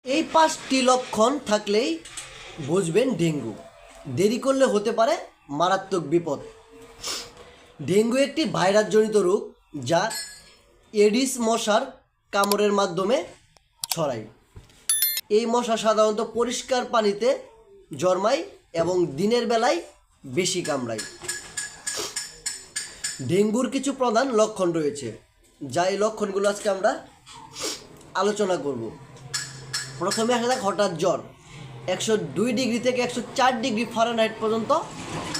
এই 5টি লক্ষণ থাকলেই বুঝবেন ডেঙ্গু। দেরি করলে হতে পারে মারাত্মক বিপদ। ডেঙ্গু একটি ভাইরাসজনিত রোগ যা এডিস মশার কামড়ের মাধ্যমে ছড়ায়। এই মশা সাধারণত পরিষ্কার পানিতে জন্মায় এবং দিনের বেলায় বেশি কামড়ায়। ডেঙ্গুর কিছু প্রধান লক্ষণ রয়েছে, যা এই লক্ষণগুলো আজকে আমরা আলোচনা করব। প্রথমে আসা যাক হঠাৎ জ্বর। 102 ডিগ্রি থেকে 104 ডিগ্রি ফারেনহাইট পর্যন্ত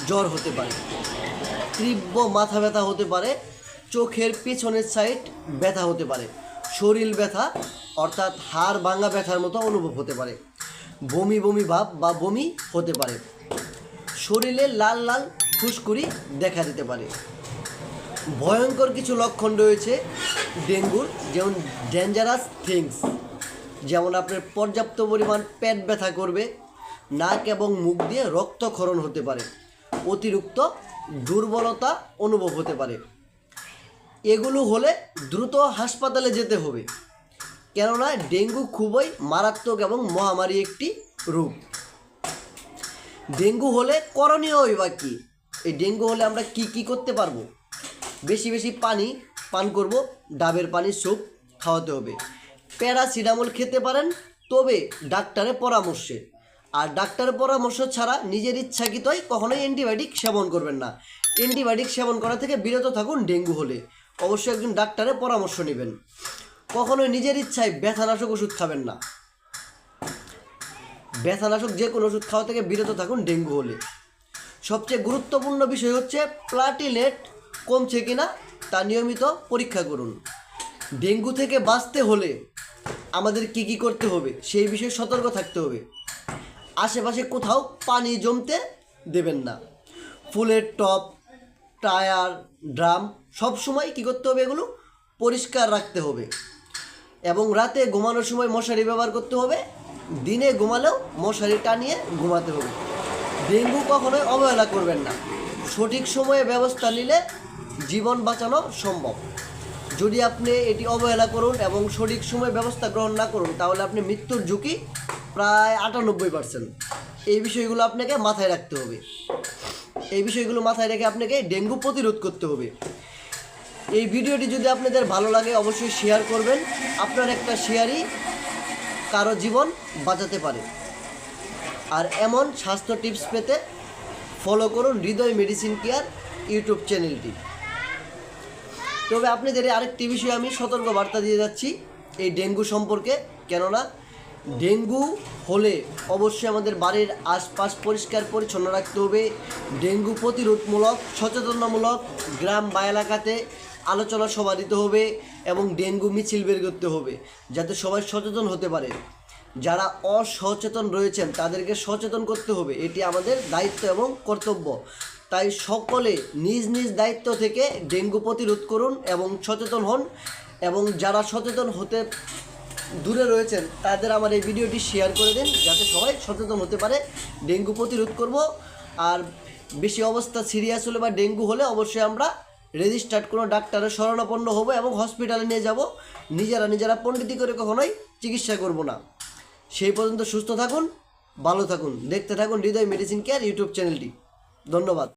জ্বর হতে পারে। তীব্র মাথা ব্যথা হতে পারে, চোখের পেছনের সাইড ব্যথা হতে পারে, শরীর ব্যথা অর্থাৎ হাড় ভাঙা ব্যথার মতো অনুভব হতে পারে, বমি বমি ভাব বা বমি হতে পারে, শরীরে লাল লাল ফুসকুড়ি দেখা দিতে পারে। ভয়ঙ্কর কিছু লক্ষণ রয়েছে ডেঙ্গুর, যেমন ডেঞ্জারাস থিংস, যেমন আপনার পর্যাপ্ত পরিমাণ পেট ব্যথা করবে, নাক এবং মুখ দিয়ে রক্তক্ষরণ হতে পারে, অতিরিক্ত দুর্বলতা অনুভব হতে পারে। এগুলো হলে দ্রুত হাসপাতালে যেতে হবে, কেননা ডেঙ্গু খুবই মারাত্মক এবং মহামারী একটি রোগ। ডেঙ্গু হলে করণীয় বা কী? এই ডেঙ্গু হলে আমরা কি করতে পারবো? বেশি বেশি পানি পান করব, ডাবের পানি স্যুপ খাওয়াতে হবে, প্যারাসিটামল খেতে পারেন, তবে ডাক্তারের পরামর্শে। আর ডাক্তারের পরামর্শ ছাড়া নিজের ইচ্ছাকৃতই কখনোই অ্যান্টিবায়োটিক সেবন করবেন না। অ্যান্টিবায়োটিক সেবন করা থেকে বিরত থাকুন। ডেঙ্গু হলে অবশ্যই একজন ডাক্তারের পরামর্শ নেবেন। কখনোই নিজের ইচ্ছায় ব্যথানাশক ওষুধ খাবেন না। ব্যথানাশক যে কোনো ওষুধ খাওয়া থেকে বিরত থাকুন ডেঙ্গু হলে। সবচেয়ে গুরুত্বপূর্ণ বিষয় হচ্ছে প্লাটিলেট কমছে কিনা তা নিয়মিত পরীক্ষা করুন। ডেঙ্গু থেকে বাঁচতে হলে আমাদের কি করতে হবে সেই বিষয়ে সতর্ক থাকতে হবে। আশেপাশে কোথাও পানি জমতে দেবেন না। ফুলের টব, টায়ার, ড্রাম সবসময় কী করতে হবে? এগুলো পরিষ্কার রাখতে হবে। এবং রাতে ঘুমানোর সময় মশারি ব্যবহার করতে হবে। দিনে ঘুমালেও মশারি টানিয়ে ঘুমাতে হবে। ডেঙ্গু কখনোই অবহেলা করবেন না। সঠিক সময়ে ব্যবস্থা নিলে জীবন বাঁচানো সম্ভব। যদি আপনি এটি অবহেলা করুন এবং সঠিক সময়ে ব্যবস্থা গ্রহণ না করুন, তাহলে আপনি মৃত্যুর ঝুঁকি প্রায় 98%। এই বিষয়গুলো আপনাকে মাথায় রাখতে হবে। এই বিষয়গুলো মাথায় রেখে আপনাকে ডেঙ্গু প্রতিরোধ করতে হবে। এই ভিডিওটি যদি আপনাদের ভালো লাগে অবশ্যই শেয়ার করবেন। আপনার একটা শেয়ারই কারো জীবন বাঁচাতে পারে। আর এমন স্বাস্থ্য টিপস পেতে ফলো করুন হৃদয় মেডিসিন কেয়ার ইউটিউব চ্যানেলটি। তবে আপনাদের আরেকটি বিষয়ে আমি সতর্ক বার্তা দিয়ে যাচ্ছি এই ডেঙ্গু সম্পর্কে, কেননা ডেঙ্গু হলে অবশ্যই আমাদের বাড়ির আশপাশ পরিষ্কার পরিচ্ছন্ন রাখতে হবে। ডেঙ্গু প্রতিরোধমূলক সচেতনতামূলক গ্রাম বা এলাকাতে আলোচনা সভা দিতে হবে এবং ডেঙ্গু মিছিল বের করতে হবে, যাতে সবাই সচেতন হতে পারে। যারা অসচেতন রয়েছেন তাদেরকে সচেতন করতে হবে, এটি আমাদের দায়িত্ব এবং কর্তব্য। তাই সকলে নিজ নিজ দায়িত্ব থেকে ডেঙ্গু প্রতিরোধ করুন এবং সচেতন হন। এবং যারা সচেতন হতে দূরে রয়েছেন তাদের আমার এই ভিডিওটি শেয়ার করে দিন, যাতে সবাই সচেতন হতে পারে। ডেঙ্গু প্রতিরোধ করব। আর বেশি অবস্থা সিরিয়াস হলে বা ডেঙ্গু হলে অবশ্যই আমরা রেজিস্টার্ড কোনো ডাক্তারের শরণাপন্ন হব এবং হসপিটালে নিয়ে যাব। নিজেরা পণ্ডিতি করে কখনোই চিকিৎসা করব না। সেই পর্যন্ত সুস্থ থাকুন, ভালো থাকুন, দেখতে থাকুন হৃদয় মেডিসিন কেয়ার ইউটিউব চ্যানেলটি। ধন্যবাদ।